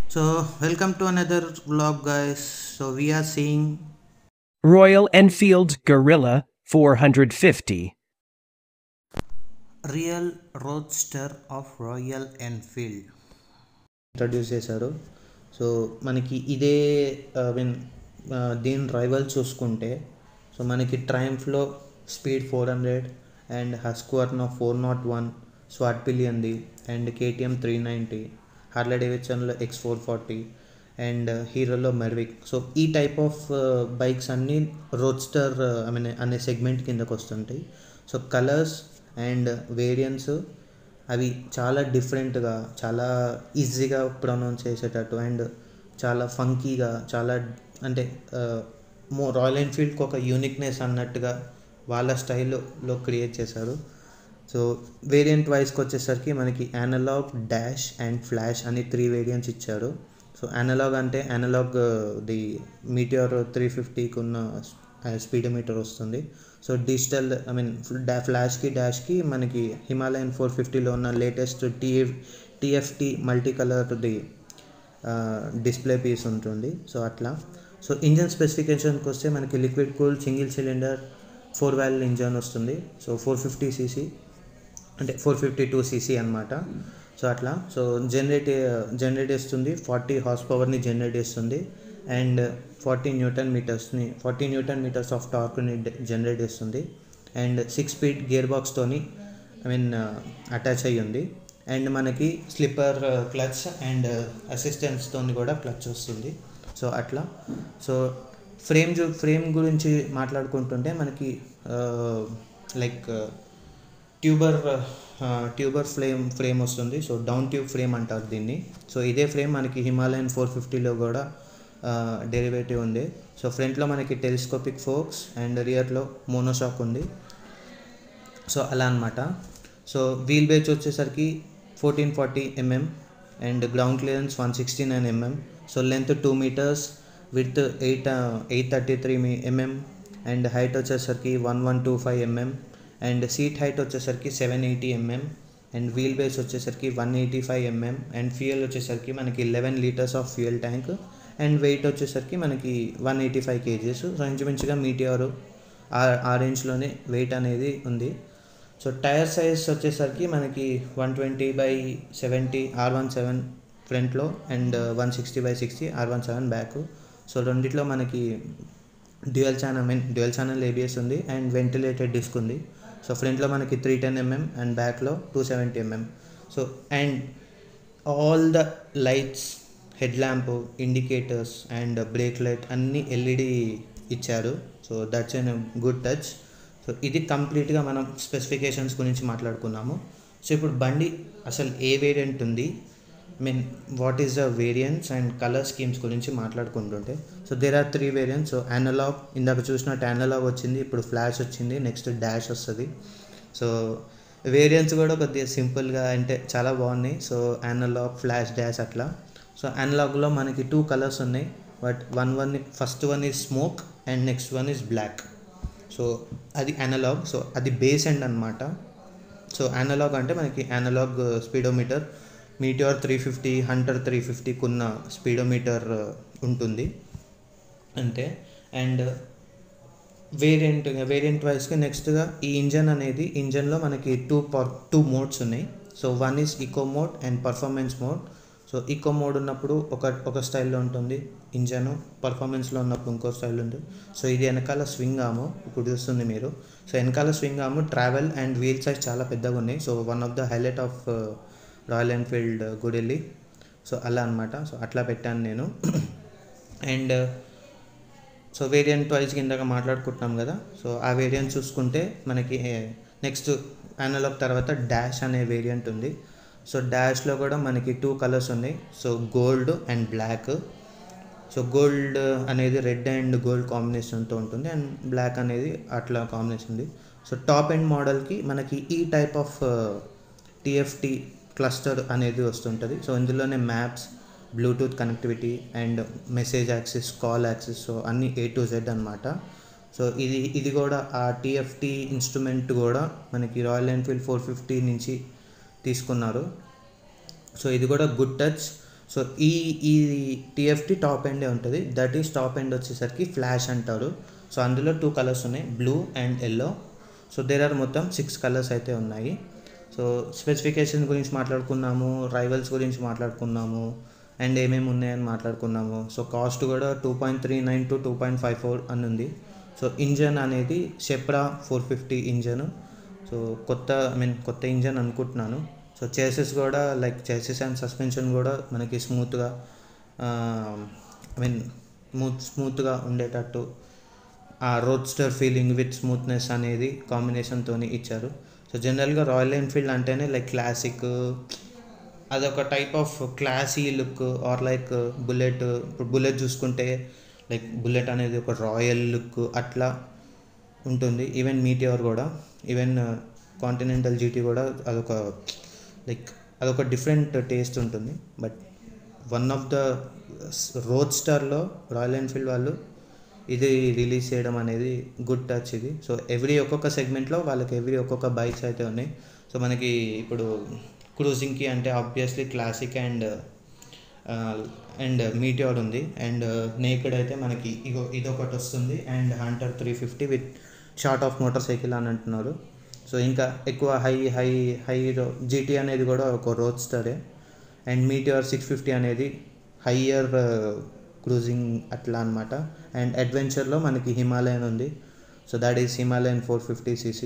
So, welcome to another vlog, guys. So, we are seeing Royal Enfield Guerrilla 450. real roadster of Royal Enfield. Introduce చేశారు. So మనకి ఇదే mean దీని rival చూసుకుంటే so మనకి ట్రయంఫ్లో speed 400 and Husqvarna 401 స్వాట్ పిలియన్ది అండ్ కేటీఎం 390 హార్లీ డేవిడ్సన్లో X440 అండ్ హీరోలో మెర్విక్. సో ఈ టైప్ ఆఫ్ బైక్స్ అన్నీ రోడ్స్టర్ అనే సెగ్మెంట్ కిందకు వస్తుంటాయి. సో కలర్స్ అండ్ వేరియంట్స్ అవి చాలా డిఫరెంట్గా, చాలా ఈజీగా ప్రొనౌన్స్ చేసేటట్టు అండ్ చాలా ఫంకీగా, చాలా అంటే రాయల్ ఎన్ఫీల్డ్కి ఒక యూనిక్నెస్ అన్నట్టుగా వాళ్ళ స్టైల్లో క్రియేట్ చేశారు. సో వేరియంట్ వైజ్కి వచ్చేసరికి మనకి యానలాగ్, డాష్ అండ్ ఫ్లాష్ అని 3 వేరియంట్స్ ఇచ్చారు. సో యానలాగ్ అంటే యానలాగ్ ది మీటియోర్ 350కి ఉన్న స్పీడోమీటర్ వస్తుంది. సో డిజిటల్ ఫ్లాష్కి డాష్కి మనకి హిమాలయన్ 450లో ఉన్న లేటెస్ట్ టీఎఫ్టీ మల్టీ కలర్ది డిస్ప్లే పీస్ ఉంటుంది. సో అట్లా. సో ఇంజన్ స్పెసిఫికేషన్కి వస్తే మనకి liquid cool single cylinder 4 valve engine వస్తుంది. సో 450cc అంటే 452cc అనమాట. సో అట్లా. సో జనరేట్ చేస్తుంది 40 హార్స్ పవర్ని జనరేట్ చేస్తుంది అండ్ 40 న్యూటన్ మీటర్స్ ఆఫ్ టార్క్ని జనరేట్ చేస్తుంది అండ్ 6 స్పీడ్ గేర్ బాక్స్తోని అటాచ్ అయ్యి ఉంది అండ్ మనకి స్లిప్పర్ క్లచ్ అండ్ అసిస్టెన్స్తో కూడా క్లచ్ వస్తుంది. సో అట్లా. సో ఫ్రేమ్ గురించి మాట్లాడుకుంటుంటే మనకి లైక్ ట్యూబర్ ఫ్రేమ్ వస్తుంది. సో డౌన్ ట్యూబ్ ఫ్రేమ్ అంటారు దీన్ని. సో ఇదే ఫ్రేమ్ మనకి హిమాలయన్ 450లో కూడా డెరివేటివ్ ఉంది. సో ఫ్రంట్లో మనకి టెలిస్కోపిక్ ఫోక్స్ అండ్ రియర్లో మోనోషాక్ ఉంది. సో అలా అనమాట. సో వీల్ బేస్ వచ్చేసరికి 1440 mm and ground clearance 169 mm. So length 2 meters, width 833 mm and height వచ్చేసరికి 1125 mm అండ్ సీట్ హైట్ వచ్చేసరికి 780 mm అండ్ వీల్ బేస్ వచ్చేసరికి 185 mm అండ్ ఫ్యూయల్ వచ్చేసరికి మనకి 11 liters of fuel tank and weight వచ్చేసరికి మనకి 185 kgs. So ఇంచుమించుగా meteor ఆ రేంజ్లోనే wait అనేది ఉంది. సో టైర్ సైజ్ వచ్చేసరికి మనకి 120/70 R17 ఫ్రంట్లో అండ్ 160/60 R17 బ్యాక్. సో రెండిట్లో మనకి డ్యూయల్ ఛానల్ ABS ఉంది అండ్ వెంటిలేటెడ్ డిస్క్ ఉంది. సో ఫ్రంట్లో మనకి 310 mm అండ్ బ్యాక్లో 270 mm. So and all the lights, head lamp, indicators and brake light అన్నీ LED ఇచ్చారు. So that's an good touch. So ఇది కంప్లీట్గా మనం స్పెసిఫికేషన్స్ గురించి మాట్లాడుకున్నాము. సో ఇప్పుడు బండి అసలు ఏ వేరియంట్ ఉంది, what is the variants and colour schemes గురించి మాట్లాడుకుంటుంటే so there are 3 variants. So analogue, ఇందాక చూసినట్టు యానలాగ్ వచ్చింది, ఇప్పుడు ఫ్లాష్ వచ్చింది, నెక్స్ట్ డాష్ వస్తుంది. సో వేరియంట్స్ కూడా కొద్దిగా సింపుల్గా అంటే చాలా బాగున్నాయి. సో యానలాగ్, ఫ్లాష్, డాష్ అట్లా. సో యానలాగ్లో మనకి 2 కలర్స్ ఉన్నాయి, but first one is smoke and next one is black. So అది యానలాగ్. సో అది బేస్ ఎండ్ అనమాట. సో యానలాగ్ అంటే మనకి యానలాగ్ స్పీడోమీటర్ మీటియోర్ 350, హంటర్ 350కి ఉన్న స్పీడోమీటర్ ఉంటుంది అంతే. అండ్ వేరియంట్ వైజ్గా నెక్స్ట్గా ఈ ఇంజన్లో మనకి టూ మోడ్స్ ఉన్నాయి. So one is eco mode and performance mode. So eco mode ఉన్నప్పుడు ఒక స్టైల్లో ఉంటుంది ఇంజను, పర్ఫార్మెన్స్లో ఉన్నప్పుడు ఇంకో స్టైల్ ఉంది. సో ఇది వెనకాల స్వింగ్ ఆర్మ్ ఇప్పుడు చూస్తుంది మీరు. సో వెనకాల swing arm, travel and wheel size చాలా పెద్దగా ఉన్నాయి. So one of the highlight of Royal Enfield గుడెల్లి. సో అలా అనమాట. సో అట్లా పెట్టాను నేను. అండ్ సో వేరియంట్ వైజ్ కిందగా మాట్లాడుకుంటున్నాం కదా. సో ఆ వేరియంట్ చూసుకుంటే మనకి నెక్స్ట్ యానలాగ్ తర్వాత డాష్ అనే వేరియంట్ ఉంది. సో డాష్లో కూడా మనకి 2 కలర్స్ ఉన్నాయి. So gold and black. So gold అనేది రెడ్ అండ్ గోల్డ్ కాంబినేషన్తో ఉంటుంది అండ్ బ్లాక్ అనేది అట్లా కాంబినేషన్ ఉంది. సో టాప్ ఎండ్ మోడల్కి మనకి ఈ టైప్ ఆఫ్ TFT క్లస్టర్ అనేది వస్తుంటుంది. సో ఇందులోనే maps, Bluetooth connectivity and message access, call access, so అన్నీ A to Z అనమాట. సో ఇది కూడా ఆ TFT ఇన్స్ట్రుమెంట్ కూడా మనకి రాయల్ ఎన్ఫీల్డ్ 450 నుంచి తీసుకున్నారు. సో ఇది కూడా గుడ్ టచ్. సో ఈ ఈ టీఎఫ్టీ టాప్ ఎండే ఉంటుంది. దట్ ఈస్ టాప్ ఎండ్ వచ్చేసరికి ఫ్లాష్ అంటారు. సో అందులో 2 కలర్స్ ఉన్నాయి, blue and yellow. So there are మొత్తం 6 కలర్స్ అయితే ఉన్నాయి. సో స్పెసిఫికేషన్ గురించి మాట్లాడుకున్నాము, రైవల్స్ గురించి మాట్లాడుకున్నాము, అండ్ ఏమేమి ఉన్నాయని మాట్లాడుకున్నాము. సో కాస్ట్ కూడా 2.39 to 2.54 అని ఉంది. సో ఇంజన్ అనేది షెప్రా 450 ఇంజన్. సో కొత్త ఇంజన్ అనుకుంటున్నాను. సో చేసెస్ కూడా లైక్ చేసెస్ అండ్ సస్పెన్షన్ కూడా మనకి స్మూత్గా స్మూత్గా ఉండేటట్టు ఆ రోడ్స్టర్ ఫీలింగ్ విత్ స్మూత్నెస్ అనేది కాంబినేషన్తో ఇచ్చారు. సో జనరల్గా రాయల్ ఎన్ఫీల్డ్ అంటేనే లైక్ క్లాసిక్, అదొక type of classy look. Or like Bullet, ఇప్పుడు బుల్లెట్ చూసుకుంటే లైక్ బుల్లెట్ అనేది ఒక రాయల్ లుక్ అట్లా ఉంటుంది. ఈవెన్ మీటియోర్ కూడా, ఈవెన్ కాంటినెంటల్ జీటీ కూడా అదొక డిఫరెంట్ టేస్ట్ ఉంటుంది. బట్ వన్ ఆఫ్ ద రోడ్స్టర్లో రాయల్ ఎన్ఫీల్డ్ వాళ్ళు ఇది రిలీజ్ చేయడం అనేది గుడ్ టచ్ ఇది. సో ఒక్కొక్క సెగ్మెంట్లో వాళ్ళకి ఒక్కొక్క బైక్స్ అయితే ఉన్నాయి. సో మనకి ఇప్పుడు క్రూజింగ్కి అంటే ఆబ్వియస్లీ క్లాసిక్ అండ్ మీటియోర్ ఉంది. అండ్ నేకెడ్ అయితే మనకి ఇదొకటి వస్తుంది. And Hunter 350 with short of motor cycle అని అంటున్నారు. సో ఇంకా ఎక్కువ హై జీటీ అనేది కూడా ఒక రోడ్స్టరే. అండ్ మీటియోర్ 650 అనేది హయ్యర్ క్రూజింగ్ అట్లా అనమాట. అండ్ అడ్వెంచర్లో మనకి హిమాలయన్ ఉంది. So that is Himalayan 450cc.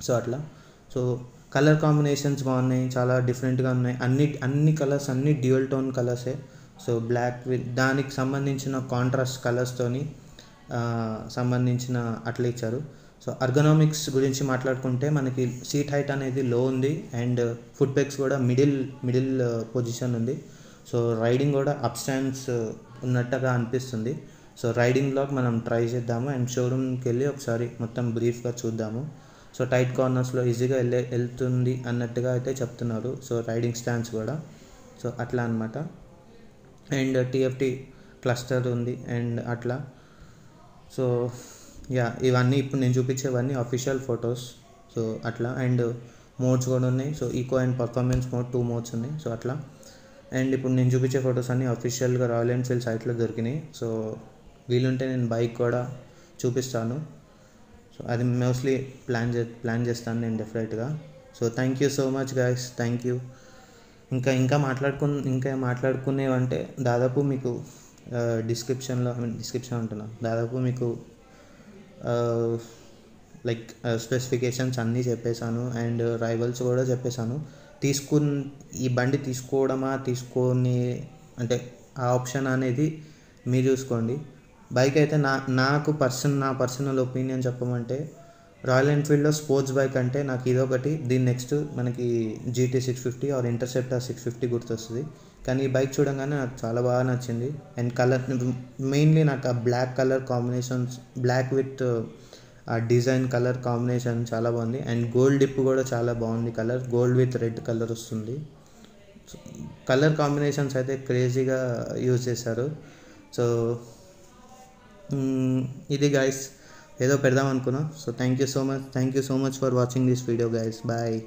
So అట్లా. సో కలర్ కాంబినేషన్స్ బాగున్నాయి, చాలా డిఫరెంట్గా ఉన్నాయి. అన్ని కలర్స్ అన్ని డ్యూయల్ టోన్ కలర్సే. సో బ్లాక్ విత్ దానికి సంబంధించిన కాంట్రాస్ట్ కలర్స్తోని సంబంధించిన అట్లా ఇచ్చారు. సో అర్గనామిక్స్ గురించి మాట్లాడుకుంటే మనకి సీట్ హైట్ అనేది లో ఉంది. అండ్ ఫుట్ పెగ్స్ కూడా మిడిల్ పొజిషన్ ఉంది. సో రైడింగ్ కూడా అప్ స్టాండ్స్ ఉన్నట్టుగా అనిపిస్తుంది. సో రైడింగ్ బ్లాగ్ మనం ట్రై చేద్దాము అండ్ షోరూమ్కి వెళ్ళి ఒకసారి మొత్తం బ్రీఫ్గా చూద్దాము. సో టైట్ కార్నర్స్లో ఈజీగా వెళ్తుంది అన్నట్టుగా అయితే చెప్తున్నారు. సో రైడింగ్ స్టాండ్స్ కూడా సో అట్లా అనమాట. అండ్ టీఎఫ్టీ క్లస్టర్ ఉంది అండ్ అట్లా. సో ఇవన్నీ ఇప్పుడు నేను చూపించేవన్నీ అఫీషియల్ ఫొటోస్. సో అట్లా. అండ్ మోడ్స్ కూడా ఉన్నాయి. So eco and performance mode 2 modes ఉన్నాయి. సో అట్లా. అండ్ ఇప్పుడు నేను చూపించే ఫొటోస్ అన్నీ అఫీషియల్గా రాయల్ ఎన్ఫీల్డ్ సైట్లో దొరికినాయి. సో వీలుంటే నేను బైక్ కూడా చూపిస్తాను. సో అది మోస్ట్లీ ప్లాన్ చేస్తాను నేను డెఫినెట్గా. So thank you so much guys, thank you. ఇంకా మాట్లాడుకునేవంటే దాదాపు మీకు డిస్క్రిప్షన్ అంటున్నా, దాదాపు మీకు లైక్ స్పెసిఫికేషన్స్ అన్నీ చెప్పేశాను. అండ్ రైవల్స్ కూడా చెప్పేశాను. ఈ బండి తీసుకోవడమా తీసుకొని అంటే ఆ ఆప్షన్ అనేది మీరు చూసుకోండి. బైక్ అయితే నా పర్సనల్ ఒపీనియన్ చెప్పమంటే రాయల్ ఎన్ఫీల్డ్లో స్పోర్ట్స్ బైక్ అంటే నాకు ఇదొకటి, దీని నెక్స్ట్ మనకి GT 650 ఆర్ ఇంటర్సెప్టర్ 650 గుర్తొస్తుంది. కానీ ఈ బైక్ చూడంగానే నాకు చాలా బాగా నచ్చింది. అండ్ కలర్ మెయిన్లీ నాకు ఆ black colour combinations, black with ఆ డిజైన్ కలర్ కాంబినేషన్ చాలా బాగుంది. అండ్ గోల్డ్ డిప్ కూడా చాలా బాగుంది. Colour gold with red colour వస్తుంది. కలర్ కాంబినేషన్స్ అయితే క్రేజీగా యూజ్ చేశారు. సో ఇది గైస్, ఏదో పెడదాం అనుకున్నా. So thank you so much for watching this video guys. Bye.